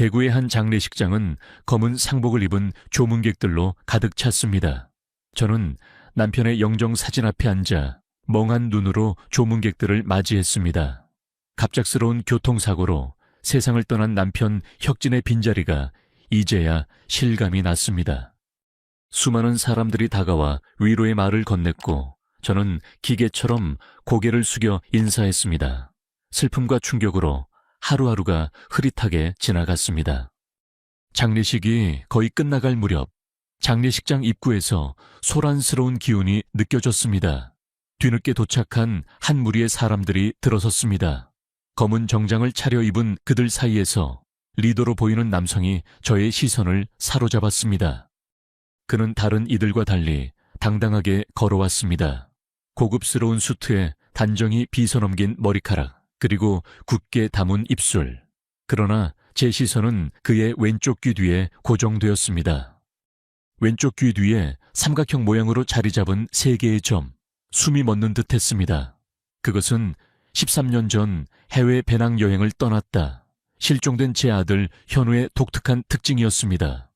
대구의 한 장례식장은 검은 상복을 입은 조문객들로 가득 찼습니다. 저는 남편의 영정 사진 앞에 앉아 멍한 눈으로 조문객들을 맞이했습니다. 갑작스러운 교통사고로 세상을 떠난 남편 혁진의 빈자리가 이제야 실감이 났습니다. 수많은 사람들이 다가와 위로의 말을 건넸고 저는 기계처럼 고개를 숙여 인사했습니다. 슬픔과 충격으로 하루하루가 흐릿하게 지나갔습니다. 장례식이 거의 끝나갈 무렵 장례식장 입구에서 소란스러운 기운이 느껴졌습니다. 뒤늦게 도착한 한 무리의 사람들이 들어섰습니다. 검은 정장을 차려입은 그들 사이에서 리더로 보이는 남성이 저의 시선을 사로잡았습니다. 그는 다른 이들과 달리 당당하게 걸어왔습니다. 고급스러운 수트에 단정히 빗어넘긴 머리카락, 그리고 굳게 담은 입술. 그러나 제 시선은 그의 왼쪽 귀 뒤에 고정되었습니다. 왼쪽 귀 뒤에 삼각형 모양으로 자리 잡은 3개의 점, 숨이 멎는 듯 했습니다. 그것은 13년 전 해외 배낭여행을 떠났다 실종된 제 아들 현우의 독특한 특징이었습니다.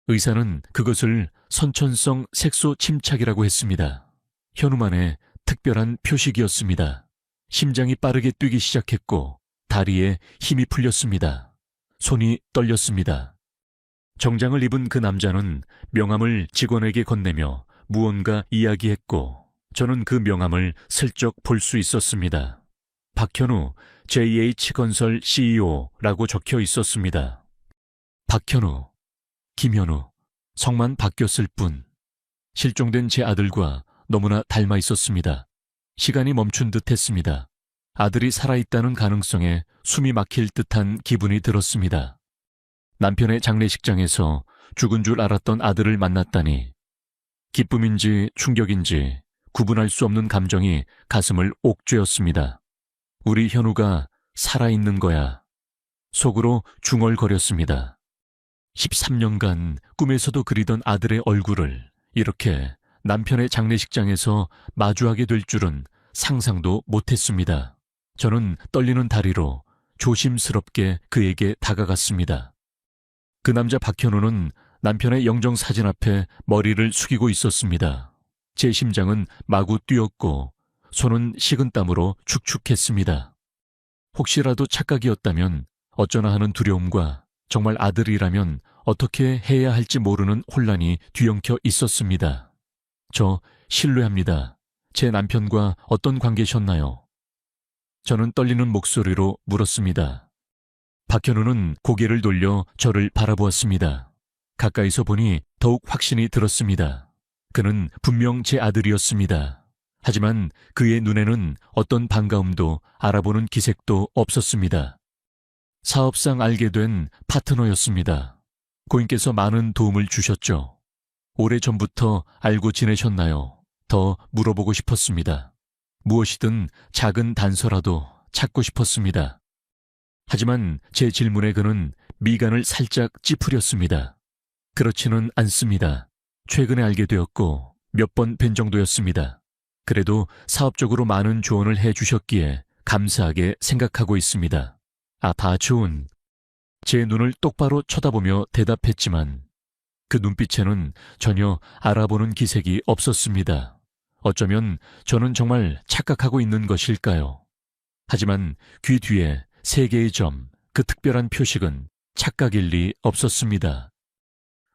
의사는 그것을 선천성 색소 침착이라고 했습니다. 현우만의 특별한 표식이었습니다. 심장이 빠르게 뛰기 시작했고 다리에 힘이 풀렸습니다. 손이 떨렸습니다. 정장을 입은 그 남자는 명함을 직원에게 건네며 무언가 이야기했고 저는 그 명함을 슬쩍 볼 수 있었습니다. 박현우 JH건설 CEO라고 적혀 있었습니다. 박현우, 김현우, 성만 바뀌었을 뿐. 실종된 제 아들과 너무나 닮아 있었습니다. 시간이 멈춘 듯 했습니다. 아들이 살아있다는 가능성에 숨이 막힐 듯한 기분이 들었습니다. 남편의 장례식장에서 죽은 줄 알았던 아들을 만났다니 기쁨인지 충격인지 구분할 수 없는 감정이 가슴을 옥죄었습니다. 우리 현우가 살아있는 거야. 속으로 중얼거렸습니다. 13년간 꿈에서도 그리던 아들의 얼굴을 이렇게 남편의 장례식장에서 마주하게 될 줄은 상상도 못했습니다. 저는 떨리는 다리로 조심스럽게 그에게 다가갔습니다. 그 남자 박현우는 남편의 영정 사진 앞에 머리를 숙이고 있었습니다. 제 심장은 마구 뛰었고 손은 식은 땀으로 축축했습니다. 혹시라도 착각이었다면 어쩌나 하는 두려움과 정말 아들이라면 어떻게 해야 할지 모르는 혼란이 뒤엉켜 있었습니다. 저 신뢰합니다. 제 남편과 어떤 관계셨나요? 저는 떨리는 목소리로 물었습니다. 박현우는 고개를 돌려 저를 바라보았습니다. 가까이서 보니 더욱 확신이 들었습니다. 그는 분명 제 아들이었습니다. 하지만 그의 눈에는 어떤 반가움도 알아보는 기색도 없었습니다. 사업상 알게 된 파트너였습니다. 고인께서 많은 도움을 주셨죠. 오래전부터 알고 지내셨나요? 더 물어보고 싶었습니다. 무엇이든 작은 단서라도 찾고 싶었습니다. 하지만 제 질문에 그는 미간을 살짝 찌푸렸습니다. 그렇지는 않습니다. 최근에 알게 되었고 몇 번 뵌 정도였습니다. 그래도 사업적으로 많은 조언을 해주셨기에 감사하게 생각하고 있습니다. 다 좋은. 제 눈을 똑바로 쳐다보며 대답했지만 그 눈빛에는 전혀 알아보는 기색이 없었습니다. 어쩌면 저는 정말 착각하고 있는 것일까요? 하지만 귀 뒤에 3개의 점, 그 특별한 표식은 착각일 리 없었습니다.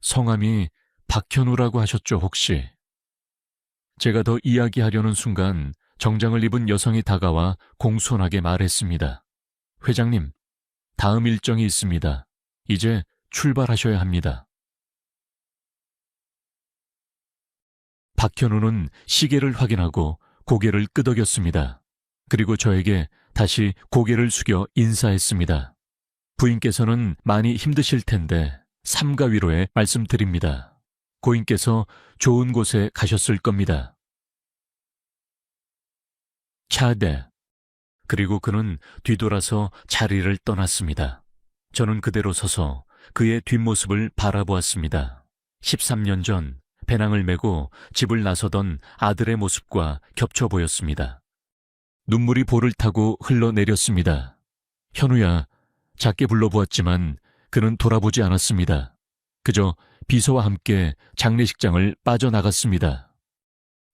성함이 박현우라고 하셨죠, 혹시? 제가 더 이야기하려는 순간 정장을 입은 여성이 다가와 공손하게 말했습니다. 회장님, 다음 일정이 있습니다. 이제 출발하셔야 합니다. 박현우는 시계를 확인하고 고개를 끄덕였습니다. 그리고 저에게 다시 고개를 숙여 인사했습니다. 부인께서는 많이 힘드실 텐데 삼가 위로에 말씀드립니다. 고인께서 좋은 곳에 가셨을 겁니다. 차대. 그리고 그는 뒤돌아서 자리를 떠났습니다. 저는 그대로 서서 그의 뒷모습을 바라보았습니다. 13년 전 배낭을 메고 집을 나서던 아들의 모습과 겹쳐 보였습니다. 눈물이 볼을 타고 흘러내렸습니다. 현우야, 작게 불러보았지만 그는 돌아보지 않았습니다. 그저 비서와 함께 장례식장을 빠져나갔습니다.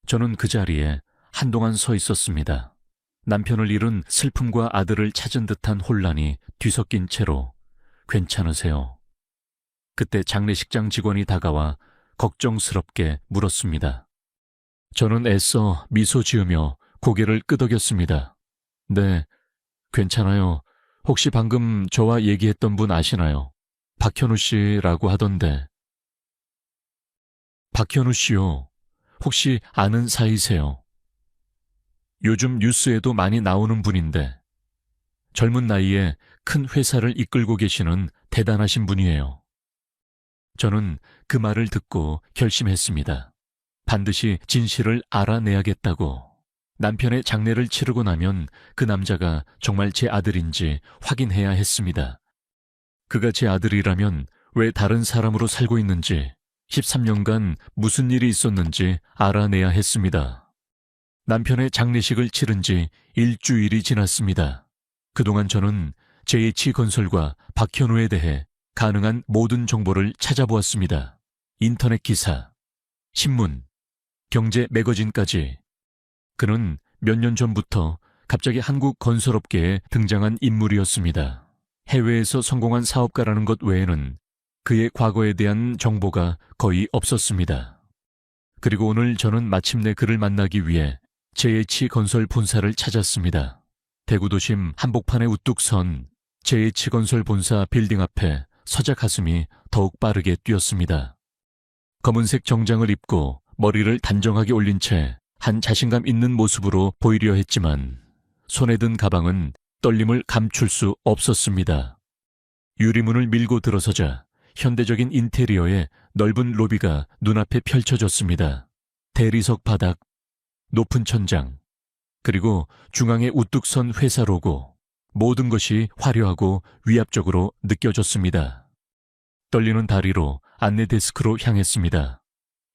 저는 그 자리에 한동안 서 있었습니다. 남편을 잃은 슬픔과 아들을 찾은 듯한 혼란이 뒤섞인 채로 괜찮으세요? 그때 장례식장 직원이 다가와 걱정스럽게 물었습니다. 저는 애써 미소 지으며 고개를 끄덕였습니다. 네, 괜찮아요. 혹시 방금 저와 얘기했던 분 아시나요? 박현우 씨라고 하던데. 박현우 씨요. 혹시 아는 사이세요? 요즘 뉴스에도 많이 나오는 분인데 젊은 나이에 큰 회사를 이끌고 계시는 대단하신 분이에요. 저는 그 말을 듣고 결심했습니다. 반드시 진실을 알아내야겠다고. 남편의 장례를 치르고 나면 그 남자가 정말 제 아들인지 확인해야 했습니다. 그가 제 아들이라면 왜 다른 사람으로 살고 있는지, 13년간 무슨 일이 있었는지 알아내야 했습니다. 남편의 장례식을 치른 지 일주일이 지났습니다. 그동안 저는 JH건설과 박현우에 대해 가능한 모든 정보를 찾아보았습니다. 인터넷 기사, 신문, 경제 매거진까지. 그는 몇 년 전부터 갑자기 한국 건설업계에 등장한 인물이었습니다. 해외에서 성공한 사업가라는 것 외에는 그의 과거에 대한 정보가 거의 없었습니다. 그리고 오늘 저는 마침내 그를 만나기 위해 JH건설 본사를 찾았습니다. 대구도심 한복판에 우뚝 선 JH건설 본사 빌딩 앞에 서자 가슴이 더욱 빠르게 뛰었습니다. 검은색 정장을 입고 머리를 단정하게 올린 채 한 자신감 있는 모습으로 보이려 했지만 손에 든 가방은 떨림을 감출 수 없었습니다. 유리문을 밀고 들어서자 현대적인 인테리어의 넓은 로비가 눈앞에 펼쳐졌습니다. 대리석 바닥, 높은 천장, 그리고 중앙에 우뚝 선 회사 로고, 모든 것이 화려하고 위압적으로 느껴졌습니다. 떨리는 다리로 안내 데스크로 향했습니다.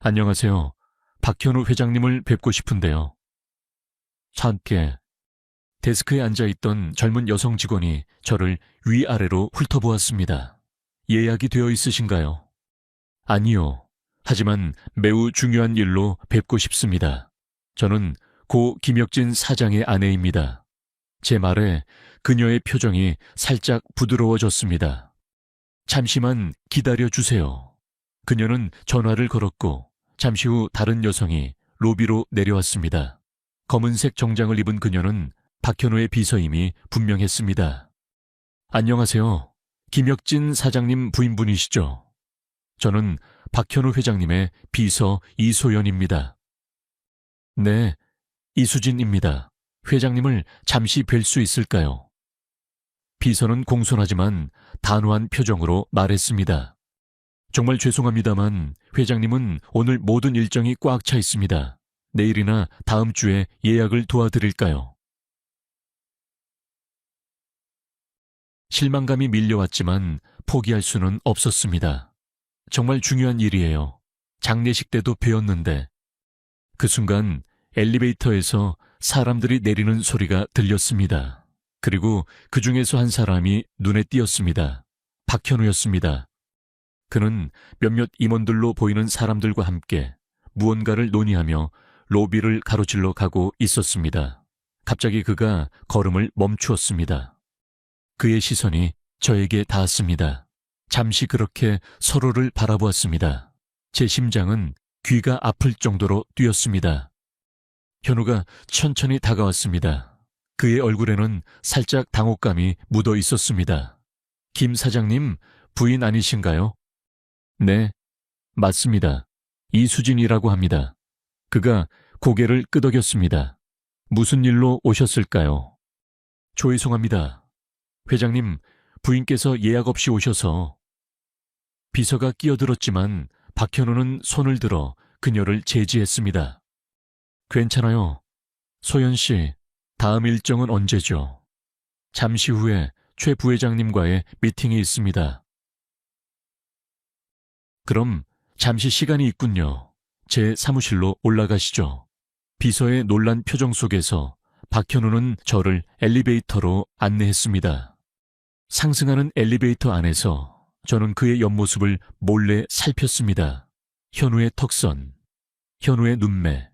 안녕하세요. 박현우 회장님을 뵙고 싶은데요. 함께 데스크에 앉아있던 젊은 여성 직원이 저를 위아래로 훑어보았습니다. 예약이 되어 있으신가요? 아니요. 하지만 매우 중요한 일로 뵙고 싶습니다. 저는 고 김혁진 사장의 아내입니다. 제 말에 그녀의 표정이 살짝 부드러워졌습니다. 잠시만 기다려주세요. 그녀는 전화를 걸었고 잠시 후 다른 여성이 로비로 내려왔습니다. 검은색 정장을 입은 그녀는 박현우의 비서임이 분명했습니다. 안녕하세요. 김혁진 사장님 부인분이시죠? 저는 박현우 회장님의 비서 이소연입니다. 네, 이수진입니다. 회장님을 잠시 뵐 수 있을까요? 비서는 공손하지만 단호한 표정으로 말했습니다. 정말 죄송합니다만 회장님은 오늘 모든 일정이 꽉 차 있습니다. 내일이나 다음 주에 예약을 도와드릴까요? 실망감이 밀려왔지만 포기할 수는 없었습니다. 정말 중요한 일이에요. 장례식 때도 배웠는데. 그 순간 엘리베이터에서 사람들이 내리는 소리가 들렸습니다. 그리고 그 중에서 한 사람이 눈에 띄었습니다. 박현우였습니다. 그는 몇몇 임원들로 보이는 사람들과 함께 무언가를 논의하며 로비를 가로질러 가고 있었습니다. 갑자기 그가 걸음을 멈추었습니다. 그의 시선이 저에게 닿았습니다. 잠시 그렇게 서로를 바라보았습니다. 제 심장은 귀가 아플 정도로 뛰었습니다. 현우가 천천히 다가왔습니다. 그의 얼굴에는 살짝 당혹감이 묻어 있었습니다. 김 사장님, 부인 아니신가요? 네, 맞습니다. 이수진이라고 합니다. 그가 고개를 끄덕였습니다. 무슨 일로 오셨을까요? 죄송합니다. 회장님, 부인께서 예약 없이 오셔서. 비서가 끼어들었지만 박현우는 손을 들어 그녀를 제지했습니다. 괜찮아요. 소연 씨, 다음 일정은 언제죠? 잠시 후에 최 부회장님과의 미팅이 있습니다. 그럼 잠시 시간이 있군요. 제 사무실로 올라가시죠. 비서의 놀란 표정 속에서 박현우는 저를 엘리베이터로 안내했습니다. 상승하는 엘리베이터 안에서 저는 그의 옆모습을 몰래 살폈습니다. 현우의 턱선, 현우의 눈매,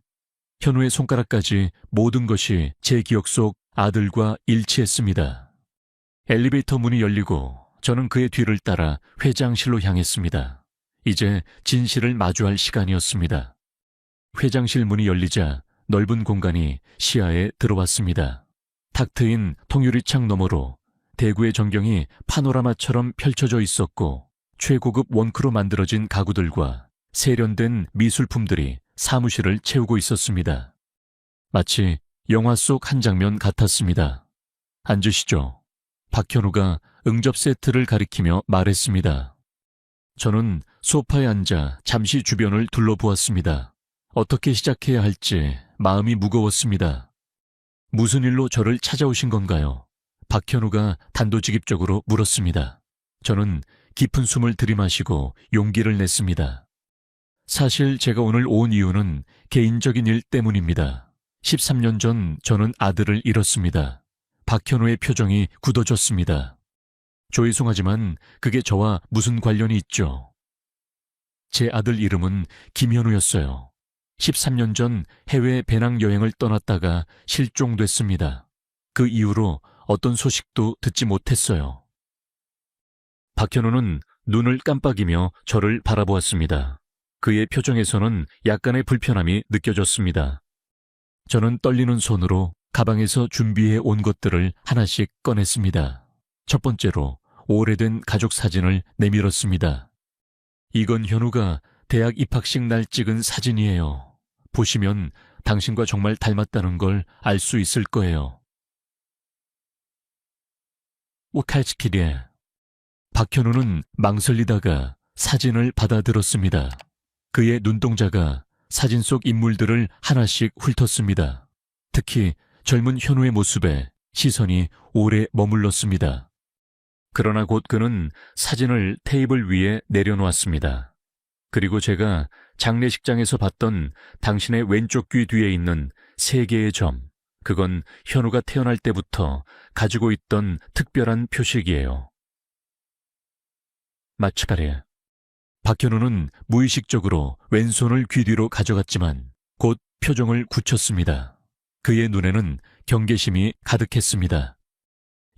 현우의 손가락까지 모든 것이 제 기억 속 아들과 일치했습니다. 엘리베이터 문이 열리고 저는 그의 뒤를 따라 회장실로 향했습니다. 이제 진실을 마주할 시간이었습니다. 회장실 문이 열리자 넓은 공간이 시야에 들어왔습니다. 탁 트인 통유리창 너머로 대구의 전경이 파노라마처럼 펼쳐져 있었고 최고급 원크로 만들어진 가구들과 세련된 미술품들이 사무실을 채우고 있었습니다. 마치 영화 속 한 장면 같았습니다. 앉으시죠. 박현우가 응접 세트를 가리키며 말했습니다. 저는 소파에 앉아 잠시 주변을 둘러보았습니다. 어떻게 시작해야 할지 마음이 무거웠습니다. 무슨 일로 저를 찾아오신 건가요? 박현우가 단도직입적으로 물었습니다. 저는 깊은 숨을 들이마시고 용기를 냈습니다. 사실 제가 오늘 온 이유는 개인적인 일 때문입니다. 13년 전 저는 아들을 잃었습니다. 박현우의 표정이 굳어졌습니다. 죄송하지만 그게 저와 무슨 관련이 있죠? 제 아들 이름은 김현우였어요. 13년 전 해외 배낭여행을 떠났다가 실종됐습니다. 그 이후로 어떤 소식도 듣지 못했어요. 박현우는 눈을 깜빡이며 저를 바라보았습니다. 그의 표정에서는 약간의 불편함이 느껴졌습니다. 저는 떨리는 손으로 가방에서 준비해 온 것들을 하나씩 꺼냈습니다. 첫 번째로 오래된 가족 사진을 내밀었습니다. 이건 현우가 대학 입학식 날 찍은 사진이에요. 보시면 당신과 정말 닮았다는 걸 알 수 있을 거예요. 오칼치키리에 박현우는 망설이다가 사진을 받아들었습니다. 그의 눈동자가 사진 속 인물들을 하나씩 훑었습니다. 특히 젊은 현우의 모습에 시선이 오래 머물렀습니다. 그러나 곧 그는 사진을 테이블 위에 내려놓았습니다. 그리고 제가 장례식장에서 봤던 당신의 왼쪽 귀 뒤에 있는 3개의 점, 그건 현우가 태어날 때부터 가지고 있던 특별한 표식이에요. 마츠카레. 박현우는 무의식적으로 왼손을 귀 뒤로 가져갔지만 곧 표정을 굳혔습니다. 그의 눈에는 경계심이 가득했습니다.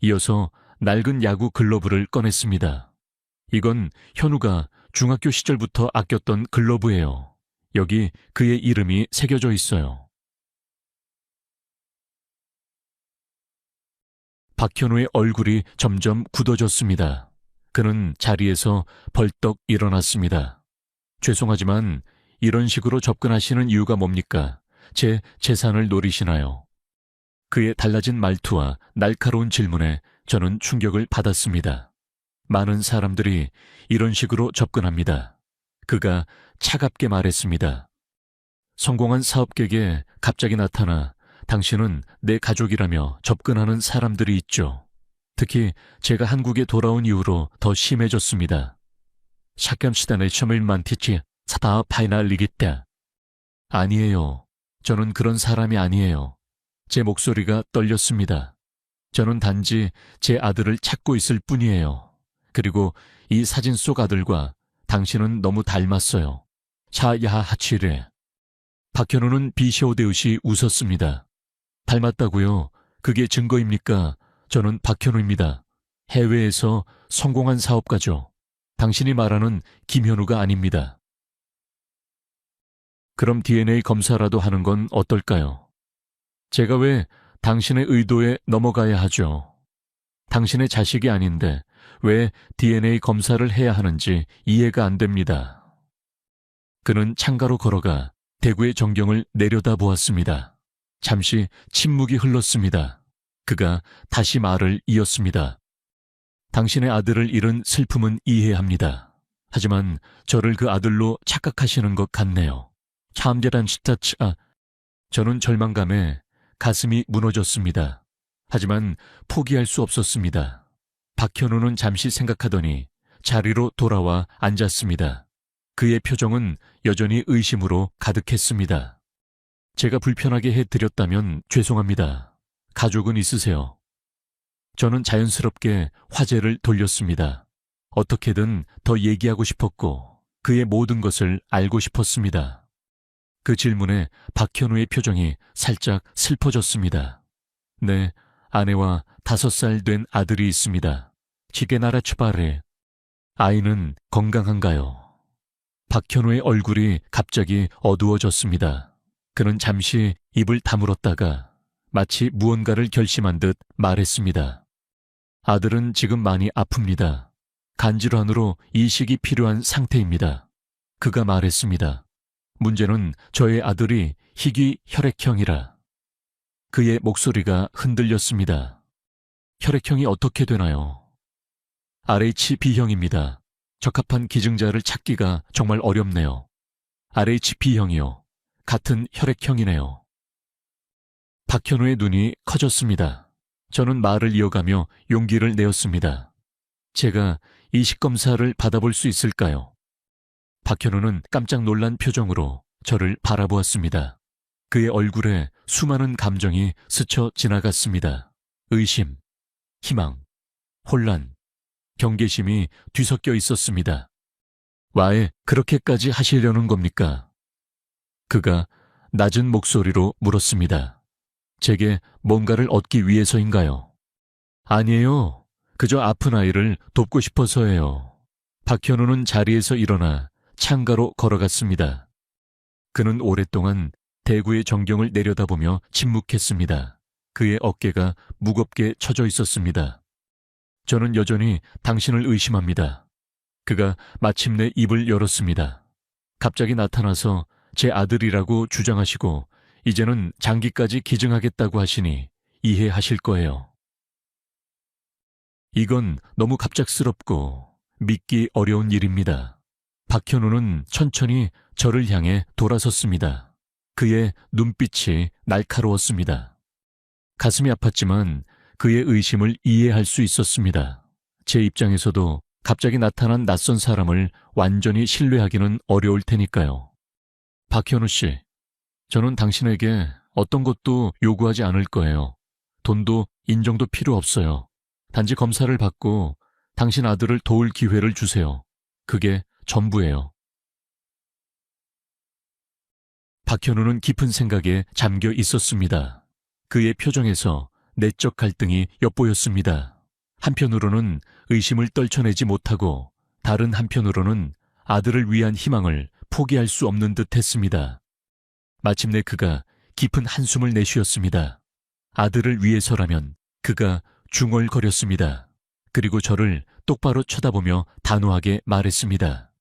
이어서 낡은 야구 글러브를 꺼냈습니다. 이건 현우가 중학교 시절부터 아꼈던 글러브예요. 여기 그의 이름이 새겨져 있어요. 박현우의 얼굴이 점점 굳어졌습니다. 그는 자리에서 벌떡 일어났습니다. 죄송하지만 이런 식으로 접근하시는 이유가 뭡니까? 제 재산을 노리시나요? 그의 달라진 말투와 날카로운 질문에 저는 충격을 받았습니다. 많은 사람들이 이런 식으로 접근합니다. 그가 차갑게 말했습니다. 성공한 사업객에 갑자기 나타나 당신은 내 가족이라며 접근하는 사람들이 있죠. 특히 제가 한국에 돌아온 이후로 더 심해졌습니다. 샷감시단의 셔밀만 티치 사다 파이날리기때. 아니에요. 저는 그런 사람이 아니에요. 제 목소리가 떨렸습니다. 저는 단지 제 아들을 찾고 있을 뿐이에요. 그리고 이 사진 속 아들과 당신은 너무 닮았어요. 차야하 하치레. 박현우는 비시오되듯이 웃었습니다. 닮았다고요? 그게 증거입니까? 저는 박현우입니다. 해외에서 성공한 사업가죠. 당신이 말하는 김현우가 아닙니다. 그럼 DNA 검사라도 하는 건 어떨까요? 제가 왜 당신의 의도에 넘어가야 하죠? 당신의 자식이 아닌데 왜 DNA 검사를 해야 하는지 이해가 안 됩니다. 그는 창가로 걸어가 대구의 전경을 내려다보았습니다. 잠시 침묵이 흘렀습니다. 그가 다시 말을 이었습니다. 당신의 아들을 잃은 슬픔은 이해합니다. 하지만 저를 그 아들로 착각하시는 것 같네요. 참대단 시타츠아. 저는 절망감에 가슴이 무너졌습니다. 하지만 포기할 수 없었습니다. 박현우는 잠시 생각하더니 자리로 돌아와 앉았습니다. 그의 표정은 여전히 의심으로 가득했습니다. 제가 불편하게 해드렸다면 죄송합니다. 가족은 있으세요? 저는 자연스럽게 화제를 돌렸습니다. 어떻게든 더 얘기하고 싶었고 그의 모든 것을 알고 싶었습니다. 그 질문에 박현우의 표정이 살짝 슬퍼졌습니다. 네, 아내와 5살 된 아들이 있습니다. 지게나라 추바레. 아이는 건강한가요? 박현우의 얼굴이 갑자기 어두워졌습니다. 그는 잠시 입을 다물었다가 마치 무언가를 결심한 듯 말했습니다. 아들은 지금 많이 아픕니다. 간질환으로 이식이 필요한 상태입니다. 그가 말했습니다. 문제는 저의 아들이 희귀 혈액형이라. 그의 목소리가 흔들렸습니다. 혈액형이 어떻게 되나요? RHB형입니다. 적합한 기증자를 찾기가 정말 어렵네요. RHB형이요. 같은 혈액형이네요. 박현우의 눈이 커졌습니다. 저는 말을 이어가며 용기를 내었습니다. 제가 이식검사를 받아볼 수 있을까요? 박현우는 깜짝 놀란 표정으로 저를 바라보았습니다. 그의 얼굴에 수많은 감정이 스쳐 지나갔습니다. 의심, 희망, 혼란, 경계심이 뒤섞여 있었습니다. 왜 그렇게까지 하시려는 겁니까? 그가 낮은 목소리로 물었습니다. 제게 뭔가를 얻기 위해서인가요? 아니에요. 그저 아픈 아이를 돕고 싶어서예요. 박현우는 자리에서 일어나 창가로 걸어갔습니다. 그는 오랫동안 대구의 전경을 내려다보며 침묵했습니다. 그의 어깨가 무겁게 처져 있었습니다. 저는 여전히 당신을 의심합니다. 그가 마침내 입을 열었습니다. 갑자기 나타나서 제 아들이라고 주장하시고 이제는 장기까지 기증하겠다고 하시니 이해하실 거예요. 이건 너무 갑작스럽고 믿기 어려운 일입니다. 박현우는 천천히 저를 향해 돌아섰습니다. 그의 눈빛이 날카로웠습니다. 가슴이 아팠지만 그의 의심을 이해할 수 있었습니다. 제 입장에서도 갑자기 나타난 낯선 사람을 완전히 신뢰하기는 어려울 테니까요. 박현우 씨, 저는 당신에게 어떤 것도 요구하지 않을 거예요. 돈도 인정도 필요 없어요. 단지 검사를 받고 당신 아들을 도울 기회를 주세요. 그게 전부예요. 박현우는 깊은 생각에 잠겨 있었습니다. 그의 표정에서 내적 갈등이 엿보였습니다. 한편으로는 의심을 떨쳐내지 못하고 다른 한편으로는 아들을 위한 희망을 포기할 수 없는 듯 했습니다. 마침내 그가 깊은 한숨을 내쉬었습니다. 아들을 위해서라면 그가 중얼거렸습니다. 그리고 저를 똑바로 쳐다보며 단호하게 말했습니다.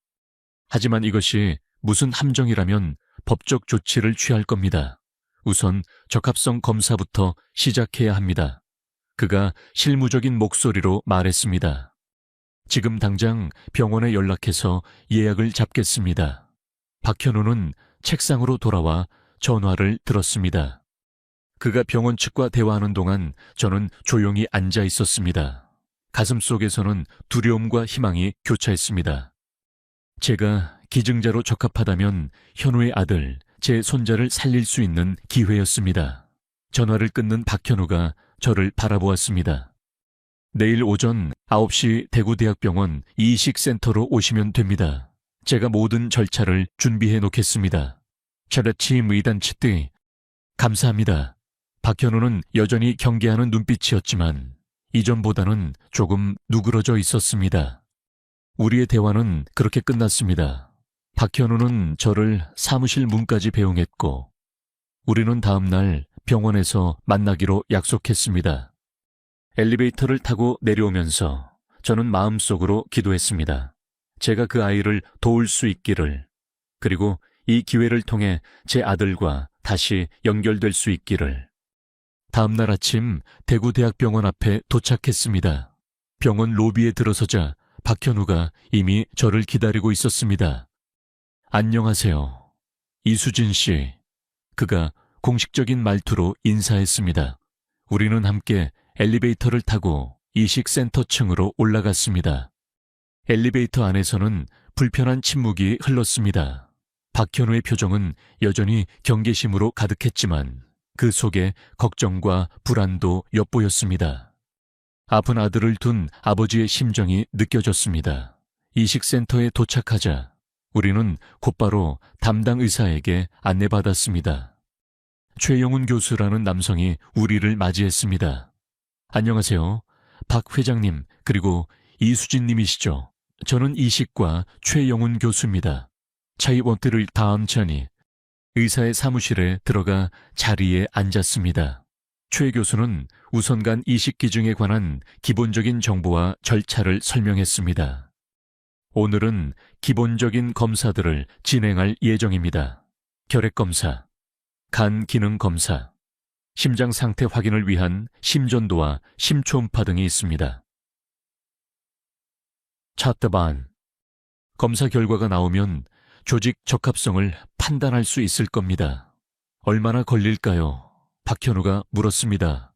하지만 이것이 무슨 함정이라면 법적 조치를 취할 겁니다. 우선 적합성 검사부터 시작해야 합니다. 그가 실무적인 목소리로 말했습니다. 지금 당장 병원에 연락해서 예약을 잡겠습니다. 박현우는 책상으로 돌아와 전화를 들었습니다. 그가 병원 측과 대화하는 동안 저는 조용히 앉아 있었습니다. 가슴 속에서는 두려움과 희망이 교차했습니다. 제가 기증자로 적합하다면 현우의 아들, 제 손자를 살릴 수 있는 기회였습니다. 전화를 끊는 박현우가 저를 바라보았습니다. 내일 오전 9시 대구대학병원 이식센터로 오시면 됩니다. 제가 모든 절차를 준비해 놓겠습니다. 차라치 무이단치띠 감사합니다. 박현우는 여전히 경계하는 눈빛이었지만 이전보다는 조금 누그러져 있었습니다. 우리의 대화는 그렇게 끝났습니다. 박현우는 저를 사무실 문까지 배웅했고 우리는 다음 날 병원에서 만나기로 약속했습니다. 엘리베이터를 타고 내려오면서 저는 마음속으로 기도했습니다. 제가 그 아이를 도울 수 있기를, 그리고 이 기회를 통해 제 아들과 다시 연결될 수 있기를. 다음 날 아침 대구대학병원 앞에 도착했습니다. 병원 로비에 들어서자 박현우가 이미 저를 기다리고 있었습니다. 안녕하세요. 이수진 씨. 그가 공식적인 말투로 인사했습니다. 우리는 함께 엘리베이터를 타고 이식센터 층으로 올라갔습니다. 엘리베이터 안에서는 불편한 침묵이 흘렀습니다. 박현우의 표정은 여전히 경계심으로 가득했지만 그 속에 걱정과 불안도 엿보였습니다. 아픈 아들을 둔 아버지의 심정이 느껴졌습니다. 이식센터에 도착하자 우리는 곧바로 담당 의사에게 안내받았습니다. 최영훈 교수라는 남성이 우리를 맞이했습니다. 안녕하세요. 박 회장님, 그리고 이수진 님이시죠? 저는 이식과 최영훈 교수입니다. 차이원태를 다음 전이 의사의 사무실에 들어가 자리에 앉았습니다. 최 교수는 우선간 이식 기증에 관한 기본적인 정보와 절차를 설명했습니다. 오늘은 기본적인 검사들을 진행할 예정입니다. 혈액검사, 간 기능 검사, 심장 상태 확인을 위한 심전도와 심초음파 등이 있습니다. 차트 반. 검사 결과가 나오면 조직 적합성을 판단할 수 있을 겁니다. 얼마나 걸릴까요? 박현우가 물었습니다.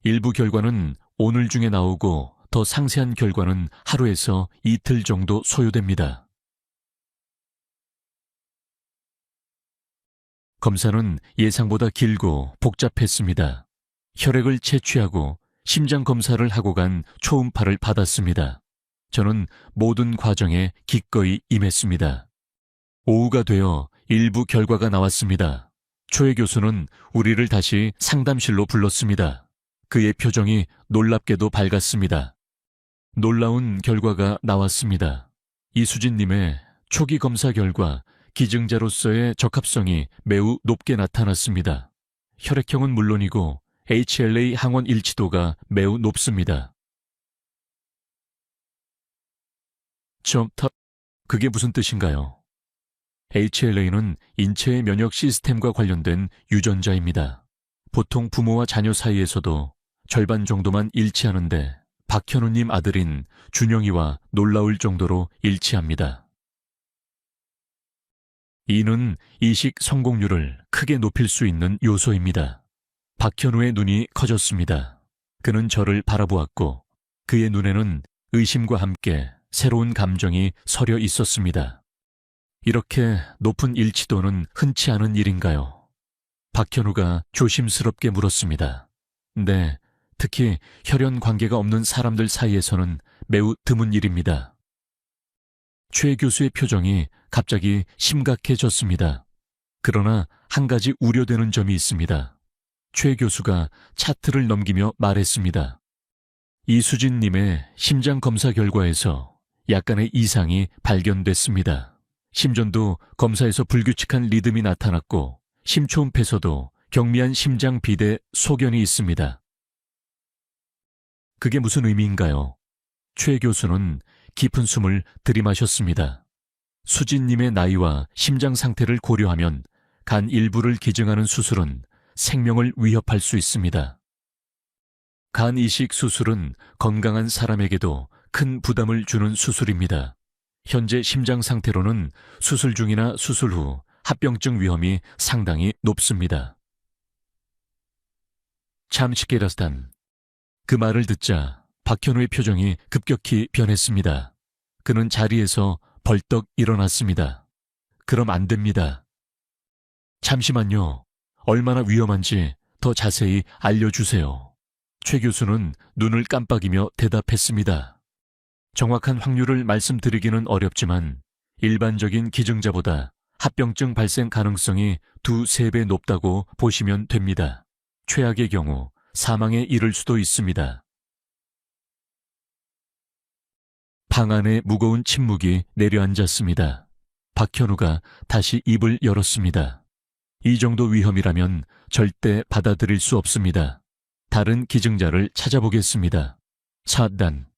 일부 결과는 오늘 중에 나오고 더 상세한 결과는 하루에서 이틀 정도 소요됩니다. 검사는 예상보다 길고 복잡했습니다. 혈액을 채취하고 심장 검사를 하고 간 초음파를 받았습니다. 저는 모든 과정에 기꺼이 임했습니다. 오후가 되어 일부 결과가 나왔습니다. 초혜 교수는 우리를 다시 상담실로 불렀습니다. 그의 표정이 놀랍게도 밝았습니다. 놀라운 결과가 나왔습니다. 이수진님의 초기 검사 결과 기증자로서의 적합성이 매우 높게 나타났습니다. 혈액형은 물론이고 HLA 항원 일치도가 매우 높습니다. 그게 무슨 뜻인가요? HLA는 인체의 면역 시스템과 관련된 유전자입니다. 보통 부모와 자녀 사이에서도 절반 정도만 일치하는데 박현우님 아들인 준영이와 놀라울 정도로 일치합니다. 이는 이식 성공률을 크게 높일 수 있는 요소입니다. 박현우의 눈이 커졌습니다. 그는 저를 바라보았고 그의 눈에는 의심과 함께 새로운 감정이 서려 있었습니다. 이렇게 높은 일치도는 흔치 않은 일인가요? 박현우가 조심스럽게 물었습니다. 네, 특히 혈연 관계가 없는 사람들 사이에서는 매우 드문 일입니다. 최 교수의 표정이 갑자기 심각해졌습니다. 그러나 한 가지 우려되는 점이 있습니다. 최 교수가 차트를 넘기며 말했습니다. 이수진님의 심장 검사 결과에서 약간의 이상이 발견됐습니다. 심전도 검사에서 불규칙한 리듬이 나타났고 심초음파에서도 경미한 심장 비대 소견이 있습니다. 그게 무슨 의미인가요? 최 교수는 깊은 숨을 들이마셨습니다. 수진님의 나이와 심장 상태를 고려하면 간 일부를 기증하는 수술은 생명을 위협할 수 있습니다. 간 이식 수술은 건강한 사람에게도 큰 부담을 주는 수술입니다. 현재 심장 상태로는 수술 중이나 수술 후 합병증 위험이 상당히 높습니다. 참시케라스탄. 그 말을 듣자 박현우의 표정이 급격히 변했습니다. 그는 자리에서 벌떡 일어났습니다. 그럼 안 됩니다. 잠시만요. 얼마나 위험한지 더 자세히 알려주세요. 최 교수는 눈을 깜빡이며 대답했습니다. 정확한 확률을 말씀드리기는 어렵지만 일반적인 기증자보다 합병증 발생 가능성이 2~3배 높다고 보시면 됩니다. 최악의 경우 사망에 이를 수도 있습니다. 방 안에 무거운 침묵이 내려앉았습니다. 박현우가 다시 입을 열었습니다. 이 정도 위험이라면 절대 받아들일 수 없습니다. 다른 기증자를 찾아보겠습니다. 차단.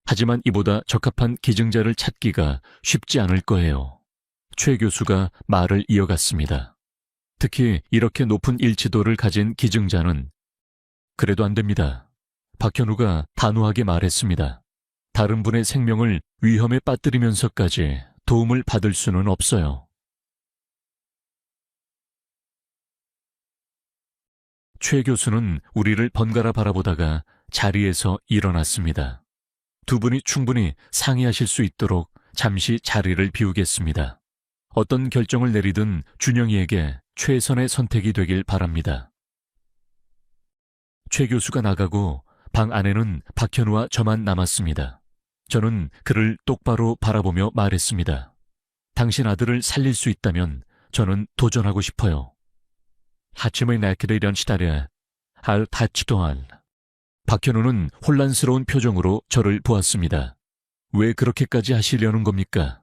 하지만 이보다 적합한 기증자를 찾기가 쉽지 않을 거예요. 최 교수가 말을 이어갔습니다. 특히 이렇게 높은 일치도를 가진 기증자는 그래도 안 됩니다. 박현우가 단호하게 말했습니다. 다른 분의 생명을 위험에 빠뜨리면서까지 도움을 받을 수는 없어요. 최 교수는 우리를 번갈아 바라보다가 자리에서 일어났습니다. 두 분이 충분히 상의하실 수 있도록 잠시 자리를 비우겠습니다. 어떤 결정을 내리든 준영이에게 최선의 선택이 되길 바랍니다. 최 교수가 나가고 방 안에는 박현우와 저만 남았습니다. 저는 그를 똑바로 바라보며 말했습니다. 당신 아들을 살릴 수 있다면 저는 도전하고 싶어요. 하침의 나키를 연시다려 할 타치도한. 박현우는 혼란스러운 표정으로 저를 보았습니다. 왜 그렇게까지 하시려는 겁니까?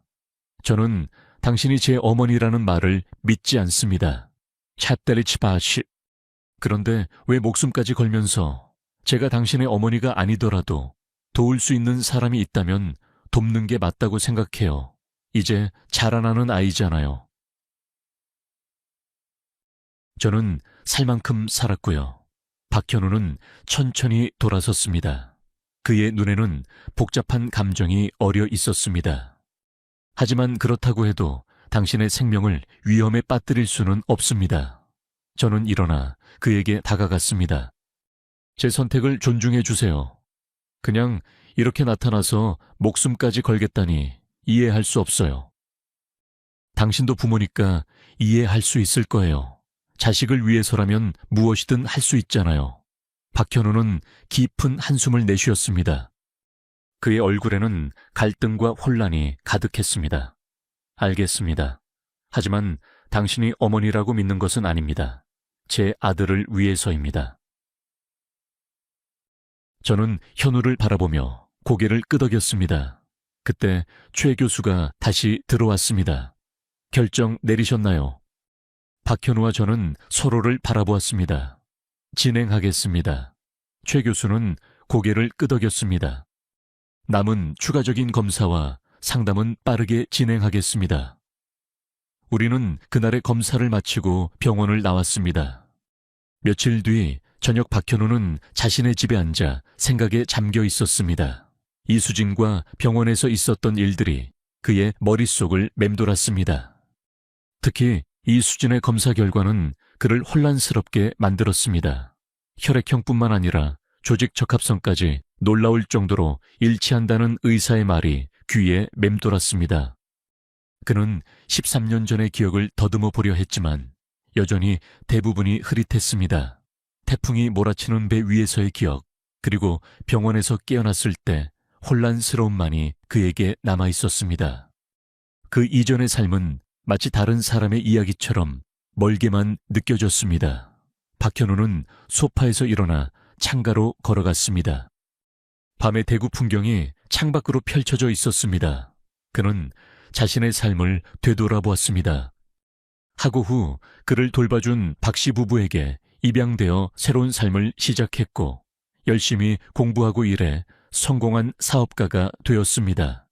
저는 당신이 제 어머니라는 말을 믿지 않습니다. 찻데리치바시. 그런데 왜 목숨까지 걸면서 제가 당신의 어머니가 아니더라도 도울 수 있는 사람이 있다면 돕는 게 맞다고 생각해요. 이제 자라나는 아이잖아요. 저는 살 만큼 살았고요. 박현우는 천천히 돌아섰습니다. 그의 눈에는 복잡한 감정이 어려 있었습니다. 하지만 그렇다고 해도 당신의 생명을 위험에 빠뜨릴 수는 없습니다. 저는 일어나 그에게 다가갔습니다. 제 선택을 존중해 주세요. 그냥 이렇게 나타나서 목숨까지 걸겠다니 이해할 수 없어요. 당신도 부모니까 이해할 수 있을 거예요. 자식을 위해서라면 무엇이든 할 수 있잖아요. 박현우는 깊은 한숨을 내쉬었습니다. 그의 얼굴에는 갈등과 혼란이 가득했습니다. 알겠습니다. 하지만 당신이 어머니라고 믿는 것은 아닙니다. 제 아들을 위해서입니다. 저는 현우를 바라보며 고개를 끄덕였습니다. 그때 최 교수가 다시 들어왔습니다. 결정 내리셨나요? 박현우와 저는 서로를 바라보았습니다. 진행하겠습니다. 최 교수는 고개를 끄덕였습니다. 남은 추가적인 검사와 상담은 빠르게 진행하겠습니다. 우리는 그날의 검사를 마치고 병원을 나왔습니다. 며칠 뒤 저녁 박현우는 자신의 집에 앉아 생각에 잠겨 있었습니다. 이수진과 병원에서 있었던 일들이 그의 머릿속을 맴돌았습니다. 특히 이수진의 검사 결과는 그를 혼란스럽게 만들었습니다. 혈액형뿐만 아니라 조직 적합성까지 놀라울 정도로 일치한다는 의사의 말이 귀에 맴돌았습니다. 그는 13년 전의 기억을 더듬어 보려 했지만 여전히 대부분이 흐릿했습니다. 태풍이 몰아치는 배 위에서의 기억, 그리고 병원에서 깨어났을 때 혼란스러움만이 그에게 남아 있었습니다. 그 이전의 삶은 마치 다른 사람의 이야기처럼 멀게만 느껴졌습니다. 박현우는 소파에서 일어나 창가로 걸어갔습니다. 밤의 대구 풍경이 창밖으로 펼쳐져 있었습니다. 그는 자신의 삶을 되돌아보았습니다. 하고 후 그를 돌봐준 박씨 부부에게 입양되어 새로운 삶을 시작했고 열심히 공부하고 일해 성공한 사업가가 되었습니다.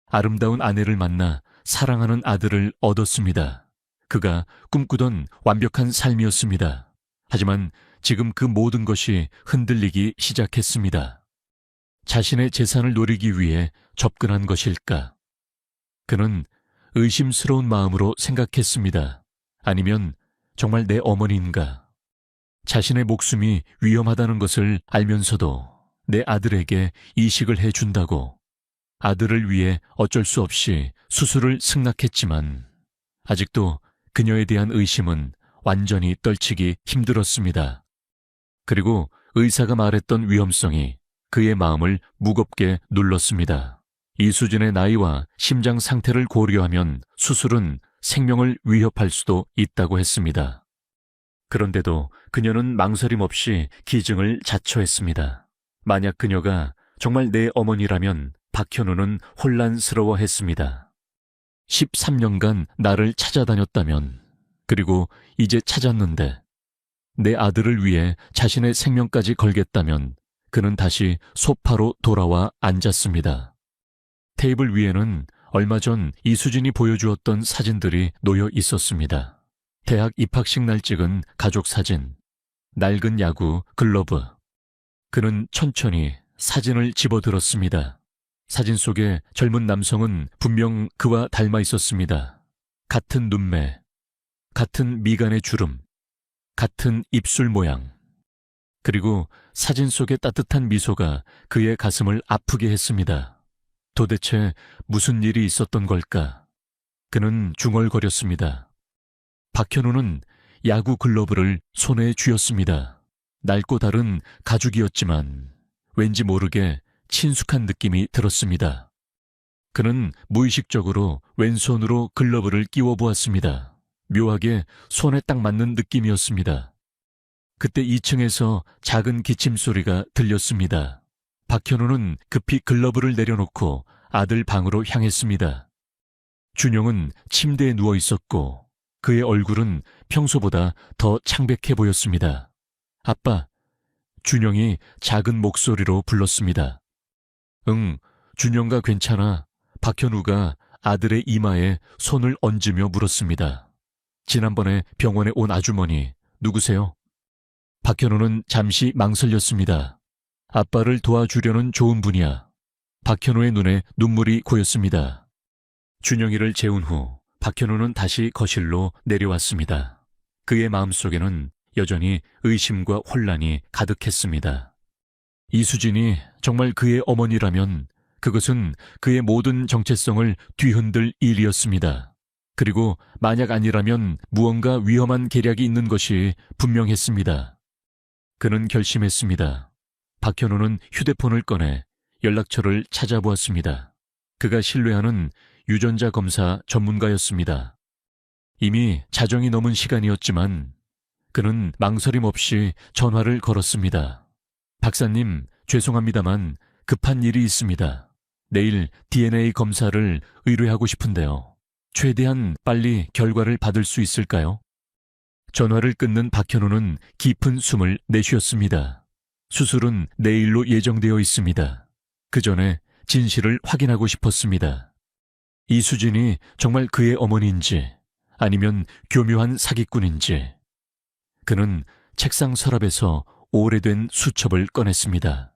아름다운 아내를 만나 사랑하는 아들을 얻었습니다. 그가 꿈꾸던 완벽한 삶이었습니다. 하지만 지금 그 모든 것이 흔들리기 시작했습니다. 자신의 재산을 노리기 위해 접근한 것일까? 그는 의심스러운 마음으로 생각했습니다. 아니면 정말 내 어머니인가? 자신의 목숨이 위험하다는 것을 알면서도 내 아들에게 이식을 해준다고. 아들을 위해 어쩔 수 없이 수술을 승낙했지만 아직도 그녀에 대한 의심은 완전히 떨치기 힘들었습니다. 그리고 의사가 말했던 위험성이 그의 마음을 무겁게 눌렀습니다. 이수진의 나이와 심장 상태를 고려하면 수술은 생명을 위협할 수도 있다고 했습니다. 그런데도 그녀는 망설임 없이 기증을 자처했습니다. 만약 그녀가 정말 내 어머니라면 박현우는 혼란스러워했습니다. 13년간 나를 찾아다녔다면, 그리고 이제 찾았는데 내 아들을 위해 자신의 생명까지 걸겠다면 그는 다시 소파로 돌아와 앉았습니다. 테이블 위에는 얼마 전 이수진이 보여주었던 사진들이 놓여 있었습니다. 대학 입학식 날 찍은 가족 사진, 낡은 야구, 글러브. 그는 천천히 사진을 집어들었습니다. 사진 속의 젊은 남성은 분명 그와 닮아 있었습니다. 같은 눈매, 같은 미간의 주름, 같은 입술 모양. 그리고 사진 속의 따뜻한 미소가 그의 가슴을 아프게 했습니다. 도대체 무슨 일이 있었던 걸까? 그는 중얼거렸습니다. 박현우는 야구 글러브를 손에 쥐었습니다. 낡고 다른 가죽이었지만 왠지 모르게 친숙한 느낌이 들었습니다. 그는 무의식적으로 왼손으로 글러브를 끼워 보았습니다. 묘하게 손에 딱 맞는 느낌이었습니다. 그때 2층에서 작은 기침 소리가 들렸습니다. 박현우는 급히 글러브를 내려놓고 아들 방으로 향했습니다. 준영은 침대에 누워 있었고 그의 얼굴은 평소보다 더 창백해 보였습니다. 아빠, 준영이 작은 목소리로 불렀습니다. 응, 준영가 괜찮아. 박현우가 아들의 이마에 손을 얹으며 물었습니다. 지난번에 병원에 온 아주머니, 누구세요? 박현우는 잠시 망설였습니다. 아빠를 도와주려는 좋은 분이야. 박현우의 눈에 눈물이 고였습니다. 준영이를 재운 후 박현우는 다시 거실로 내려왔습니다. 그의 마음속에는 여전히 의심과 혼란이 가득했습니다. 이수진이 정말 그의 어머니라면 그것은 그의 모든 정체성을 뒤흔들 일이었습니다. 그리고 만약 아니라면 무언가 위험한 계략이 있는 것이 분명했습니다. 그는 결심했습니다. 박현우는 휴대폰을 꺼내 연락처를 찾아보았습니다. 그가 신뢰하는 유전자 검사 전문가였습니다. 이미 자정이 넘은 시간이었지만 그는 망설임 없이 전화를 걸었습니다. 박사님, 죄송합니다만 급한 일이 있습니다. 내일 DNA 검사를 의뢰하고 싶은데요. 최대한 빨리 결과를 받을 수 있을까요? 전화를 끊는 박현우는 깊은 숨을 내쉬었습니다. 수술은 내일로 예정되어 있습니다. 그 전에 진실을 확인하고 싶었습니다. 이수진이 정말 그의 어머니인지 아니면 교묘한 사기꾼인지. 그는 책상 서랍에서 오래된 수첩을 꺼냈습니다.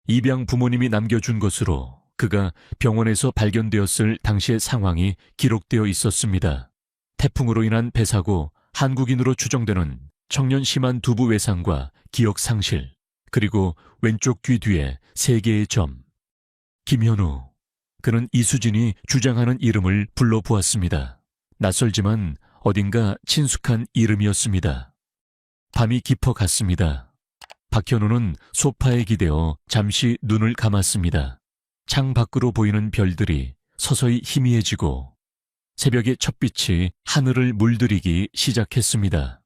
입양 부모님이 남겨준 것으로 그가 병원에서 발견되었을 당시의 상황이 기록되어 있었습니다. 태풍으로 인한 배사고, 한국인으로 추정되는 청년 심한 두부 외상과 기억 상실, 그리고 왼쪽 귀 뒤에 3개의 점. 김현우. 그는 이수진이 주장하는 이름을 불러보았습니다. 낯설지만 어딘가 친숙한 이름이었습니다. 밤이 깊어갔습니다. 박현우는 소파에 기대어 잠시 눈을 감았습니다. 창 밖으로 보이는 별들이 서서히 희미해지고 새벽의 첫빛이 하늘을 물들이기 시작했습니다.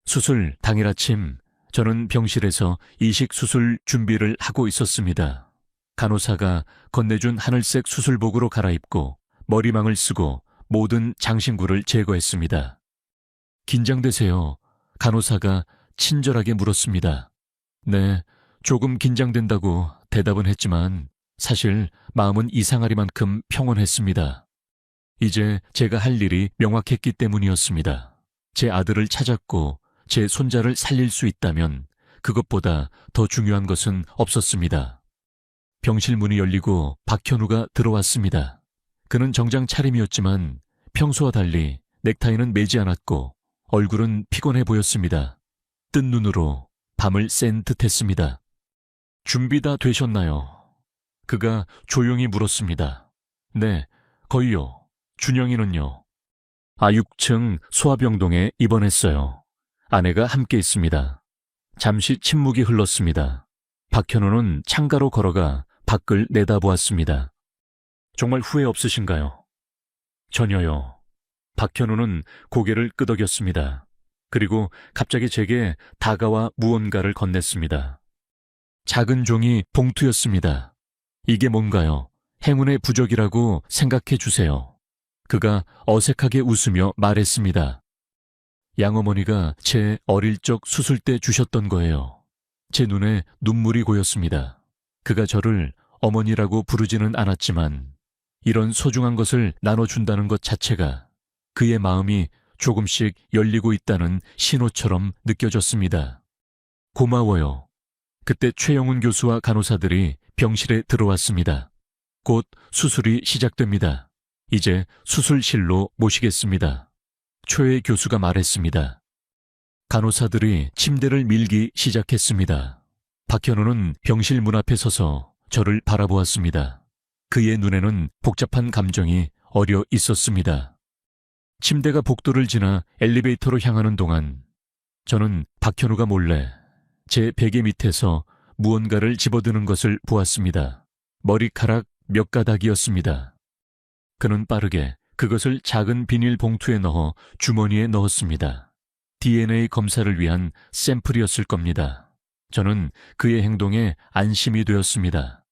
수술 당일 아침, 저는 병실에서 이식 수술 준비를 하고 있었습니다. 간호사가 건네준 하늘색 수술복으로 갈아입고 머리망을 쓰고 모든 장신구를 제거했습니다. 긴장되세요. 간호사가 친절하게 물었습니다. 네, 조금 긴장된다고 대답은 했지만 사실 마음은 이상하리만큼 평온했습니다. 이제 제가 할 일이 명확했기 때문이었습니다. 제 아들을 찾았고 제 손자를 살릴 수 있다면 그것보다 더 중요한 것은 없었습니다. 병실 문이 열리고 박현우가 들어왔습니다. 그는 정장 차림이었지만 평소와 달리 넥타이는 매지 않았고 얼굴은 피곤해 보였습니다. 뜬 눈으로 밤을 샌 듯했습니다. 준비 다 되셨나요? 그가 조용히 물었습니다. 네, 거의요. 준영이는요? 아6층 소아병동에 입원했어요. 아내가 함께 있습니다. 잠시 침묵이 흘렀습니다. 박현우는 창가로 걸어가 밖을 내다보았습니다. 정말 후회 없으신가요? 전혀요. 박현우는 고개를 끄덕였습니다. 그리고 갑자기 제게 다가와 무언가를 건넸습니다. 작은 종이 봉투였습니다. 이게 뭔가요? 행운의 부적이라고 생각해 주세요. 그가 어색하게 웃으며 말했습니다. 양어머니가 제 어릴 적 수술 때 주셨던 거예요. 제 눈에 눈물이 고였습니다. 그가 저를 어머니라고 부르지는 않았지만 이런 소중한 것을 나눠준다는 것 자체가 그의 마음이 조금씩 열리고 있다는 신호처럼 느껴졌습니다. 고마워요. 그때 최영훈 교수와 간호사들이 병실에 들어왔습니다. 곧 수술이 시작됩니다. 이제 수술실로 모시겠습니다. 최 교수가 말했습니다. 간호사들이 침대를 밀기 시작했습니다. 박현우는 병실 문 앞에 서서 저를 바라보았습니다. 그의 눈에는 복잡한 감정이 어려 있었습니다. 침대가 복도를 지나 엘리베이터로 향하는 동안 저는 박현우가 몰래 제 베개 밑에서 무언가를 집어드는 것을 보았습니다. 머리카락 몇 가닥이었습니다. 그는 빠르게 그것을 작은 비닐 봉투에 넣어 주머니에 넣었습니다. DNA 검사를 위한 샘플이었을 겁니다. 저는 그의 행동에 안심이 되었습니다.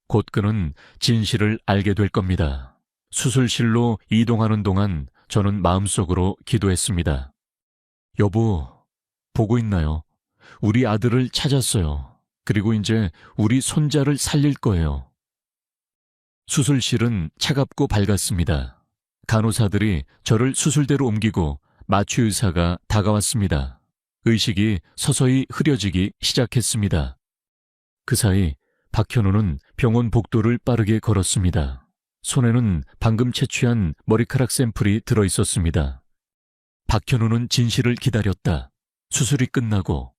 곧 그는 진실을 알게 될 겁니다. 수술실로 이동하는 동안 저는 마음속으로 기도했습니다. 여보, 보고 있나요? 우리 아들을 찾았어요. 그리고 이제 우리 손자를 살릴 거예요. 수술실은 차갑고 밝았습니다. 간호사들이 저를 수술대로 옮기고 마취의사가 다가왔습니다. 의식이 서서히 흐려지기 시작했습니다. 그 사이 박현우는 병원 복도를 빠르게 걸었습니다. 손에는 방금 채취한 머리카락 샘플이 들어있었습니다. 박현우는 진실을 기다렸다. 수술이 끝나고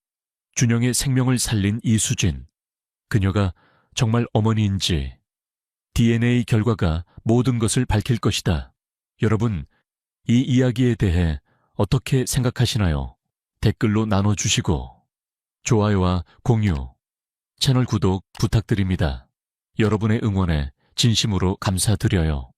준영의 생명을 살린 이수진. 그녀가 정말 어머니인지 DNA 결과가 모든 것을 밝힐 것이다. 여러분, 이 이야기에 대해 어떻게 생각하시나요? 댓글로 나눠주시고 좋아요와 공유, 채널 구독 부탁드립니다. 여러분의 응원에 진심으로 감사드려요.